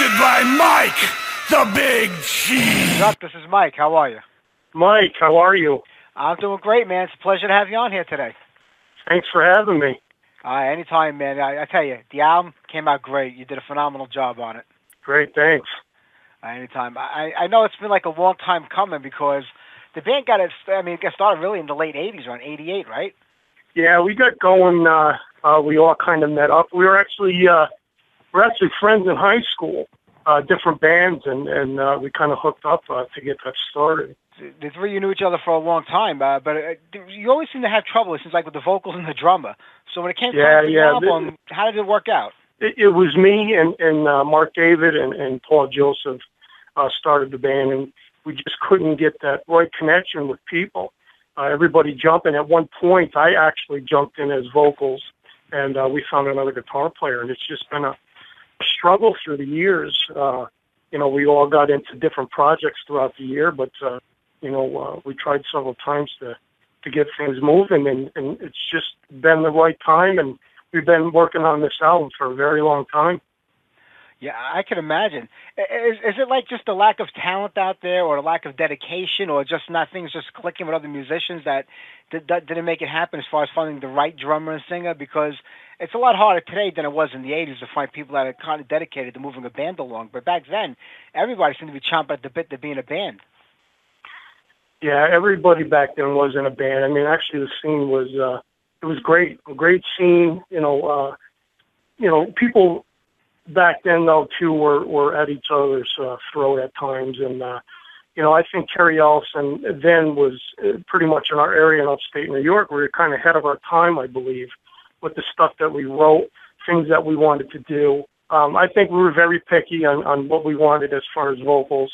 Hosted by Mike, the Big Cheese. What's up? This is Mike. How are you? Mike, how are you? I'm doing great, man. It's a pleasure to have you on here today. Thanks for having me. Anytime, man. I tell you, the album came out great. You did a phenomenal job on it. Great, thanks. Anytime. I know it's been like a long time coming because the band got started really in the late 80s, around 88, right? Yeah, we got going, we all kind of met up. We're actually friends in high school, different bands, and we kind of hooked up to get that started. The three of you knew each other for a long time, but you always seem to have trouble, it seems like, with the vocals and the drummer. So when it came to the album, how did it work out? It was me and Mark David and Paul Joseph started the band, and we just couldn't get that right connection with people. Everybody jumping. At one point, I actually jumped in as vocals, and we found another guitar player, and it's just been a struggle through the years. We all got into different projects throughout the year, but we tried several times to get things moving, and it's just been the right time, and we've been working on this album for a very long time. Yeah, I can imagine. Is it like just the lack of talent out there, or the lack of dedication, or just not things just clicking with other musicians that didn't make it happen as far as finding the right drummer and singer? Because it's a lot harder today than it was in the 80s to find people that are kind of dedicated to moving a band along. But back then, everybody seemed to be chomping at the bit to be in a band. Yeah, everybody back then was in a band. I mean, actually, the scene was it was great, a great scene. People back then though too were at each other's throat at times, and I think Kyrie Ellison then was pretty much in our area in upstate New York. We were kind of ahead of our time, I believe, with the stuff that we wrote, things that we wanted to do. I think we were very picky on what we wanted as far as vocals,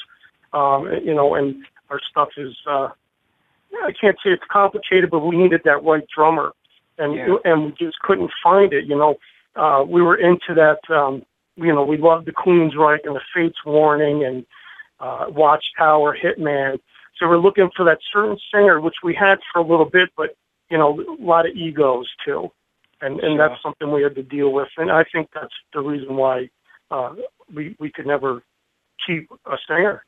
and our stuff is, I can't say it's complicated, but we needed that right drummer, and we just couldn't find it. We were into that, we loved the Queensryche and the Fates Warning and Watchtower, Hitman. So we're looking for that certain singer, which we had for a little bit, but, a lot of egos too. And that's something we had to deal with. And I think that's the reason why we could never keep a singer.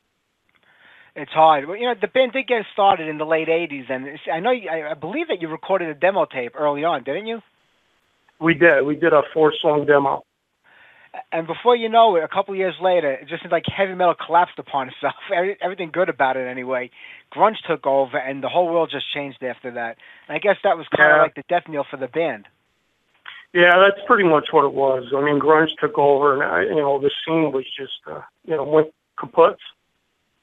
It's hard. Well, the band did get started in the late 80s, and I believe that you recorded a demo tape early on, didn't you? We did. We did a 4-song demo. And before you know it, a couple of years later, it just seemed like heavy metal collapsed upon itself. Everything good about it anyway. Grunge took over, and the whole world just changed after that. And I guess that was kind of like the death knell for the band. Yeah, that's pretty much what it was. I mean, grunge took over, and the scene was just, went kaput.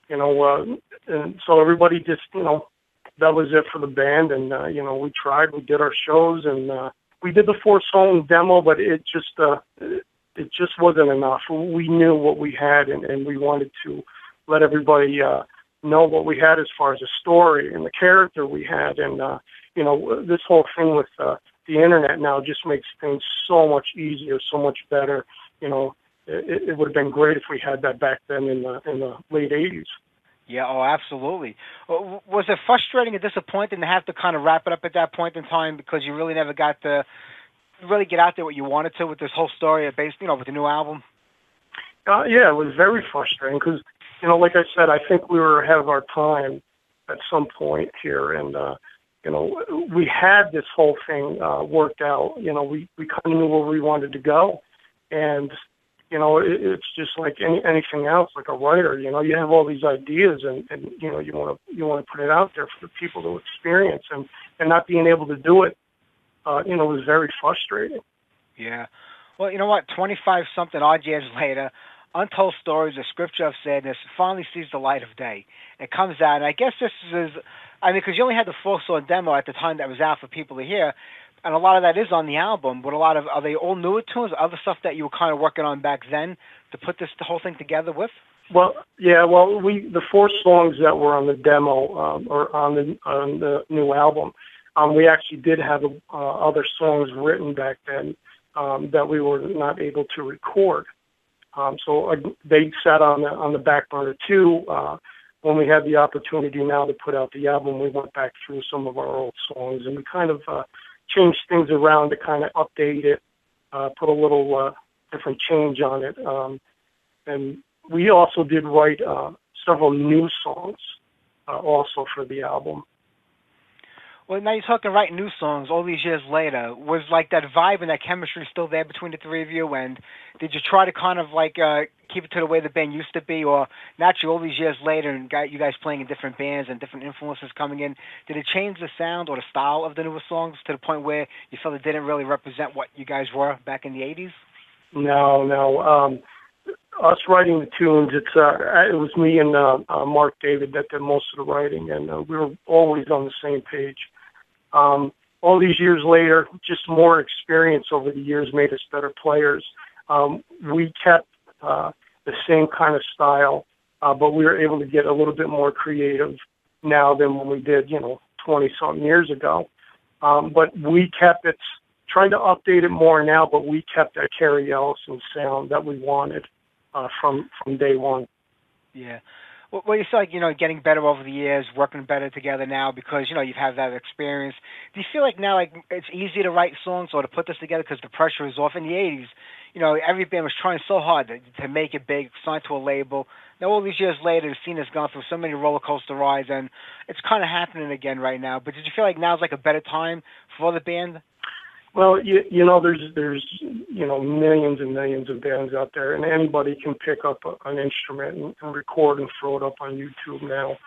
And so everybody just, that was it for the band. And, we tried, we did our shows, and we did the 4-song demo, but it just wasn't enough. We knew what we had, and we wanted to let everybody know what we had as far as the story and the character we had. And, this whole thing with the internet now just makes things so much easier, so much better. It would have been great if we had that back then in the late 80s. Yeah, absolutely. Was it frustrating and disappointing to have to kind of wrap it up at that point in time because you really never got to really get out there what you wanted to with this whole story based, with the new album? Yeah, it was very frustrating because, like I said, I think we were ahead of our time at some point here, and we had this whole thing worked out. We kind of knew where we wanted to go, and it's just like anything else, like a writer. You have all these ideas, and you want to put it out there for the people to experience, and not being able to do it, was very frustrating. Yeah. Well, you know what? 25-something odd years later, Untold Stories, A Scripture of Sadness, finally sees the light of day. It comes out, and I guess this is, because you only had the 4-song demo at the time that was out for people to hear, and a lot of that is on the album, but are they all newer tunes, other stuff that you were kind of working on back then to put the whole thing together with? Well, yeah, the 4 songs that were on the demo or on the new album, we actually did have other songs written back then that we were not able to record. So they sat on the back burner too. When we had the opportunity now to put out the album, we went back through some of our old songs, and we kind of changed things around to kind of update it, put a little different change on it. and we also did write several new songs also for the album. Well, now you're talking writing new songs all these years later. Was like that vibe and that chemistry still there between the three of you? And did you try to kind of like keep it to the way the band used to be? Or naturally, all these years later, and you guys playing in different bands and different influences coming in, did it change the sound or the style of the newer songs to the point where you felt it didn't really represent what you guys were back in the 80s? No. Us writing the tunes, it was me and Mark David that did most of the writing, and we were always on the same page. All these years later, just more experience over the years made us better players. We kept the same kind of style, but we were able to get a little bit more creative now than when we did, 20-something years ago. But we kept it, trying to update it more now, but we kept that Kyrie Ellison sound that we wanted from day one. Yeah. Well, you feel like, getting better over the years, working better together now because, you've had that experience. Do you feel like now, like, it's easy to write songs or to put this together because the pressure is off? In the 80s, every band was trying so hard to make it big, sign to a label. Now, all these years later, the scene has gone through so many roller coaster rides, and it's kind of happening again right now. But did you feel like now's like a better time for the band? Well, there's millions and millions of bands out there, and anybody can pick up an instrument and record and throw it up on YouTube now.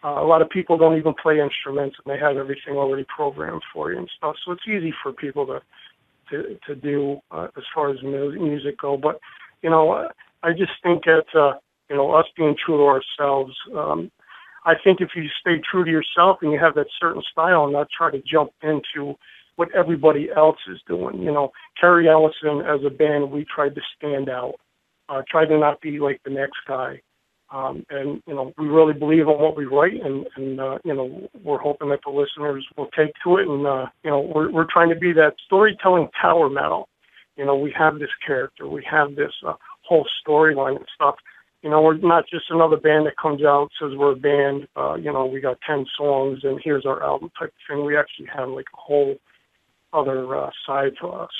A lot of people don't even play instruments, and they have everything already programmed for you and stuff. So it's easy for people to do as far as music go. But I just think that us being true to ourselves. I think if you stay true to yourself and you have that certain style and not try to jump into what everybody else is doing. Kyrie Ellison as a band, we tried to stand out, tried to not be like the next guy. And we really believe in what we write, and we're hoping that the listeners will take to it. And, we're trying to be that storytelling power metal. We have this character, we have this whole storyline and stuff. We're not just another band that comes out, says we're a band, we got 10 songs and here's our album type of thing. We actually have like a whole other side to us.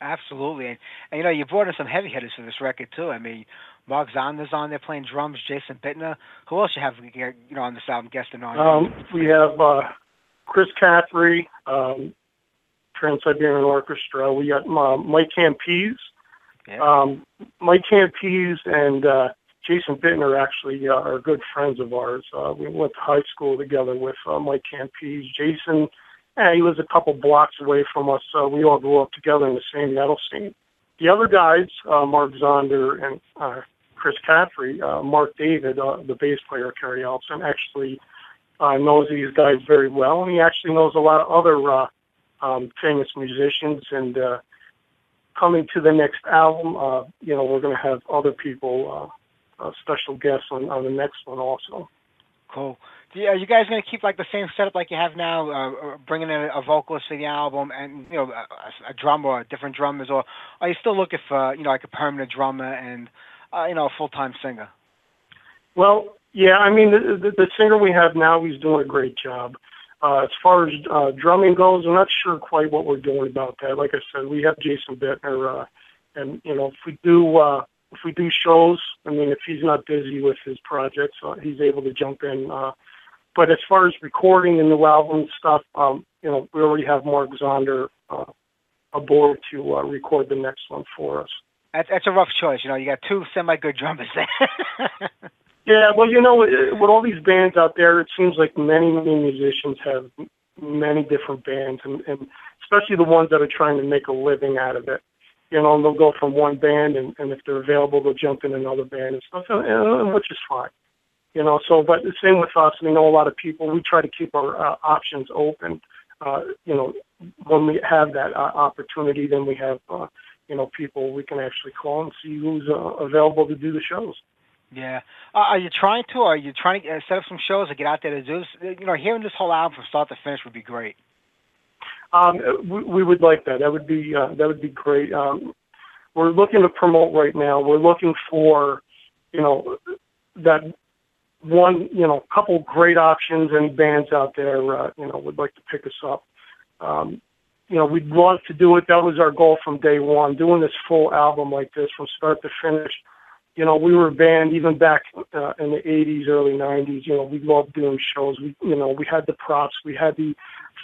Absolutely. And you brought in some heavy hitters for this record too. I mean, Mark Zonder's on there playing drums, Jason Bittner. Who else you have on this album guesting on? We have Chris Caffrey, Trans-Siberian Orchestra. We got Mike Campese. Yeah. Mike Campese and Jason Bittner actually are good friends of ours. We went to high school together with Mike Campese. Jason, he lives a couple blocks away from us. We all grew up together in the same metal scene. The other guys, Mark Zonder and Chris Caffrey, Mark David, the bass player of Kyrie Ellison, actually knows these guys very well, and he actually knows a lot of other famous musicians. And coming to the next album, we're going to have other people, special guests on the next one also. Cool. Are you guys going to keep like the same setup like you have now, bringing in a vocalist for the album and a drummer or different drummers, or are you still looking for like a permanent drummer and a full-time singer? Well, yeah. I mean, the singer we have now, he's doing a great job. As far as drumming goes, I'm not sure quite what we're doing about that. Like I said, we have Jason Bittner, and if we do shows, I mean, if he's not busy with his projects, he's able to jump in. But as far as recording the new album stuff, we already have Mark Zonder aboard to record the next one for us. That's a rough choice. You got two semi-good drummers there. Yeah, well, with all these bands out there, it seems like many musicians have many different bands, and especially the ones that are trying to make a living out of it. And they'll go from one band, and if they're available, they'll jump in another band and stuff, which is fine. But the same with us. We know a lot of people. We try to keep our options open. When we have that opportunity, then we have, people we can actually call and see who's available to do the shows. Yeah. Are you trying to set up some shows or get out there to do this? Hearing this whole album from start to finish would be great. We would like that. That would be great. We're looking to promote right now. We're looking for, that one, couple great options and bands out there, would like to pick us up. We'd love to do it. That was our goal from day one, doing this full album like this from start to finish. You know, we were a band even back in the 80s, early 90s. You know, we loved doing shows. We had the props. We had the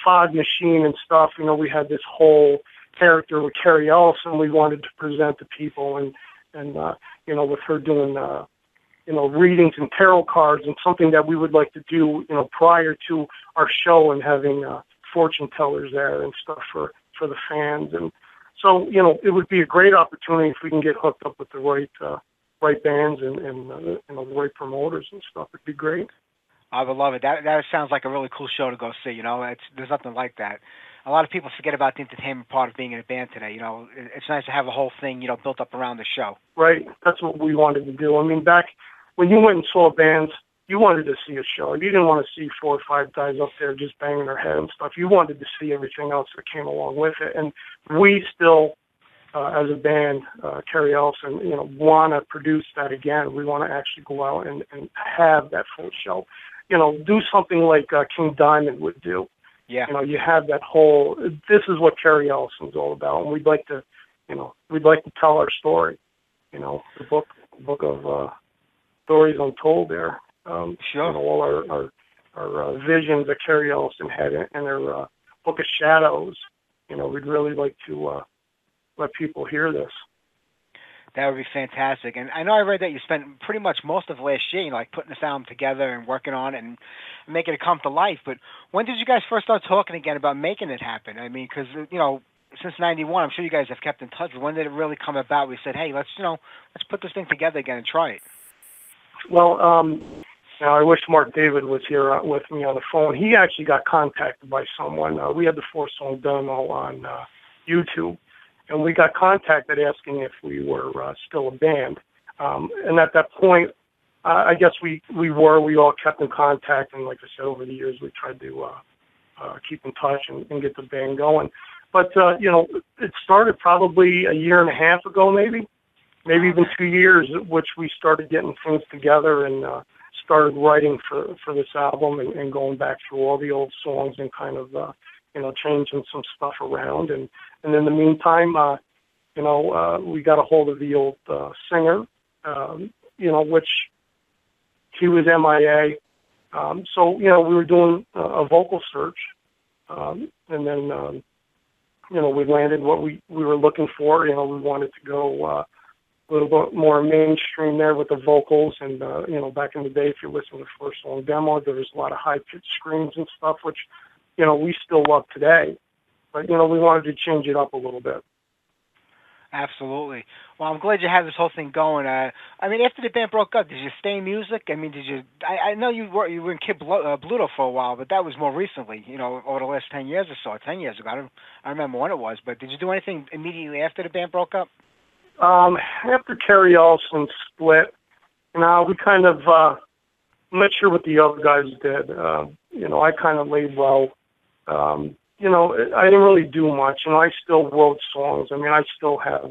fog machine and stuff. You know, we had this whole character with Kyrie Ellison we wanted to present to people. And you know, with her doing, you know, readings and tarot cards and something that we would like to do, you know, prior to our show and having fortune tellers there and stuff for the fans. And so, you know, it would be a great opportunity if we can get hooked up with the right bands and you know, the right promoters and stuff. It'd be great. I would love it. That sounds like a really cool show to go see. You know, there's nothing like that. A lot of people forget about the entertainment part of being in a band today. You know, it's nice to have a whole thing, you know, built up around the show. Right. That's what we wanted to do. I mean, back when you went and saw bands, you wanted to see a show. You didn't want to see 4 or 5 guys up there just banging their head and stuff. You wanted to see everything else that came along with it. And we still, as a band, Kyrie Ellison, you know, want to produce that again. We want to actually go out and have that full show. You know, do something like King Diamond would do. Yeah. You know, you have that whole, this is what Kyrie Ellison's all about. And we'd like to, you know, tell our story. You know, the book of stories untold there. Sure. You know, all our visions that Kyrie Ellison had in their Book of Shadows. You know, we'd really like to let people hear this. That would be fantastic. And I know I read that you spent pretty much most of last year, you know, like putting this album together and working on it and making it come to life. But when did you guys first start talking again about making it happen? I mean, because, you know, since 91, I'm sure you guys have kept in touch. But when did it really come about? We said, hey, let's put this thing together again and try it. Well, now I wish Mark David was here with me on the phone. He actually got contacted by someone. We had the 4-song demo on YouTube. And we got contacted asking if we were still a band. And at that point, I guess we were. We all kept in contact. And like I said, over the years, we tried to keep in touch and get the band going. But, you know, it started probably a year and a half ago, maybe even 2 years, at which we started getting things together and started writing for this album and going back through all the old songs and kind of, you know, changing some stuff around. And in the meantime, you know, we got a hold of the old singer, you know, which he was MIA. So, you know, we were doing a vocal search. And then, you know, we landed what we were looking for. You know, we wanted to go a little bit more mainstream there with the vocals. And, you know, back in the day, if you listen to the 1-song demo, there was a lot of high-pitched screams and stuff, which, you know, we still love today. But, you know, we wanted to change it up a little bit. Absolutely. Well, I'm glad you had this whole thing going. I mean, after the band broke up, did you stay in music? I mean, did you? I know you were in Kid Bluto for a while, but that was more recently. You know, over the last 10 years or so. 10 years ago, I don't remember when it was. But did you do anything immediately after the band broke up? After Kyrie Ellison split, you know, we kind of. I'm not sure what the other guys did. You know, I kind of laid low. You know, I didn't really do much. You know, I still wrote songs. I mean, I still have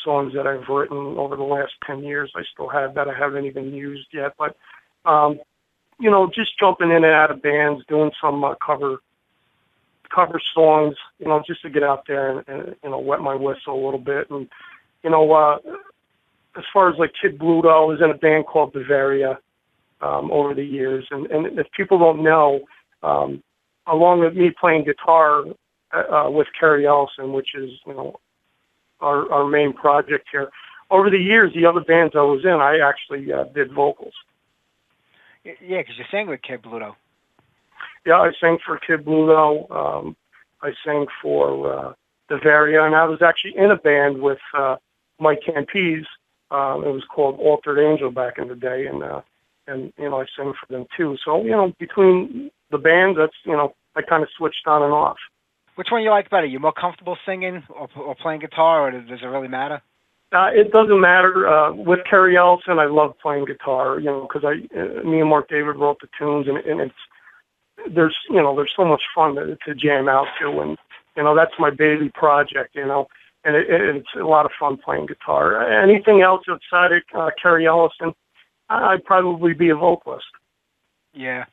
songs that I've written over the last 10 years. I still have that I haven't even used yet. But, you know, just jumping in and out of bands, doing some cover songs, you know, just to get out there and, you know, wet my whistle a little bit. And, you know, as far as like Kid Bluto, I was in a band called Bavaria over the years. And if people don't know, along with me playing guitar with Kyrie Ellison, which is, you know, our main project here. Over the years, the other bands I was in, I actually did vocals. Yeah, because you sang with Kid Bluto. Yeah, I sang for Kid Bluto. I sang for Bavaria, and I was actually in a band with Mike Campese. It was called Altered Angel back in the day, and you know, I sang for them too. So, you know, between the bands, that's, you know, I kind of switched on and off. Which one you like better? You more comfortable singing or playing guitar, or does it really matter? It doesn't matter. With Kyrie Ellison, I love playing guitar, you know, because me and Mark David wrote the tunes, and there's so much fun to jam out to, and, you know, that's my baby project, you know, and it's a lot of fun playing guitar. Anything else outside of Kyrie Ellison, I'd probably be a vocalist. Yeah.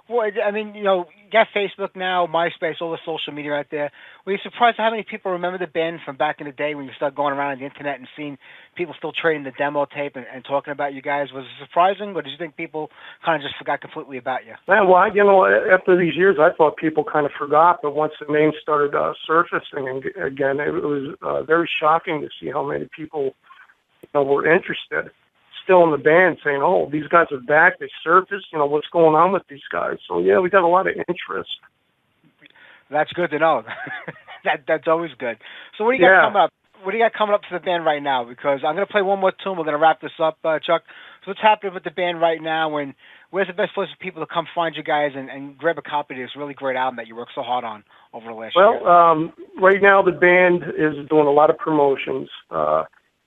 Well, I mean, you know, you got Facebook now, MySpace, all the social media out there. Were you surprised at how many people remember the band from back in the day when you started going around on the internet and seeing people still trading the demo tape and talking about you guys? Was it surprising, or did you think people kind of just forgot completely about you? Man, well, you know, after these years, I thought people kind of forgot, but once the name started surfacing again, it was very shocking to see how many people, you know, were interested. Still in the band, saying, "Oh, these guys are back. They surfaced. You know, what's going on with these guys?" So yeah, we got a lot of interest. That's good to know. That's always good. So what do you got coming up? What do you got coming up for the band right now? Because I'm going to play one more tune. We're going to wrap this up, Chuck. So what's happening with the band right now? And where's the best place for people to come find you guys and grab a copy of this really great album that you worked so hard on over the last year? Well, right now the band is doing a lot of promotions,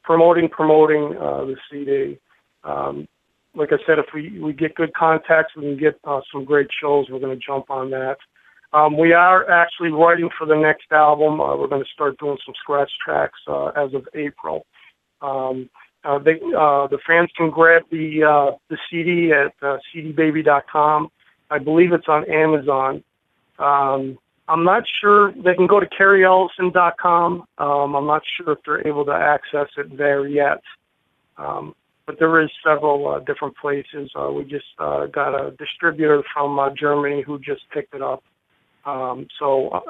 promoting the CD. Like I said, if we get good contacts, we can get some great shows. We're going to jump on that. We are actually writing for the next album. We're going to start doing some scratch tracks as of April. The fans can grab the CD at cdbaby.com. I believe it's on Amazon. I'm not sure. They can go to KyrieEllison.com. I'm not sure if they're able to access it there yet. But there is several different places. We just got a distributor from Germany who just picked it up. So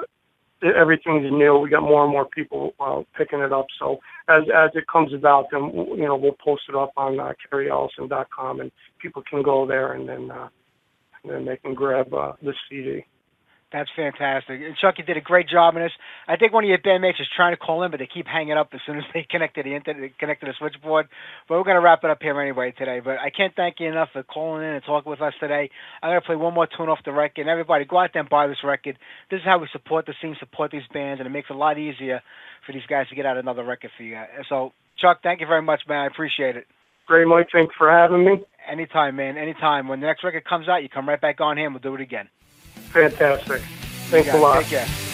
everything's new. We got more and more people picking it up. So as it comes about, then we'll post it up on KyrieEllison.com, and people can go there and then they can grab the CD. That's fantastic. And Chuck, you did a great job in this. I think one of your bandmates is trying to call in, but they keep hanging up as soon as they connect to the internet, connect to the switchboard. But we're going to wrap it up here anyway today. But I can't thank you enough for calling in and talking with us today. I'm going to play one more tune off the record. And everybody, go out there and buy this record. This is how we support the scene, support these bands, and it makes it a lot easier for these guys to get out another record for you. So, Chuck, thank you very much, man. I appreciate it. Great, Mike. Thanks for having me. Anytime, man. Anytime. When the next record comes out, you come right back on here and we'll do it again. Fantastic. Thanks a lot. Take care.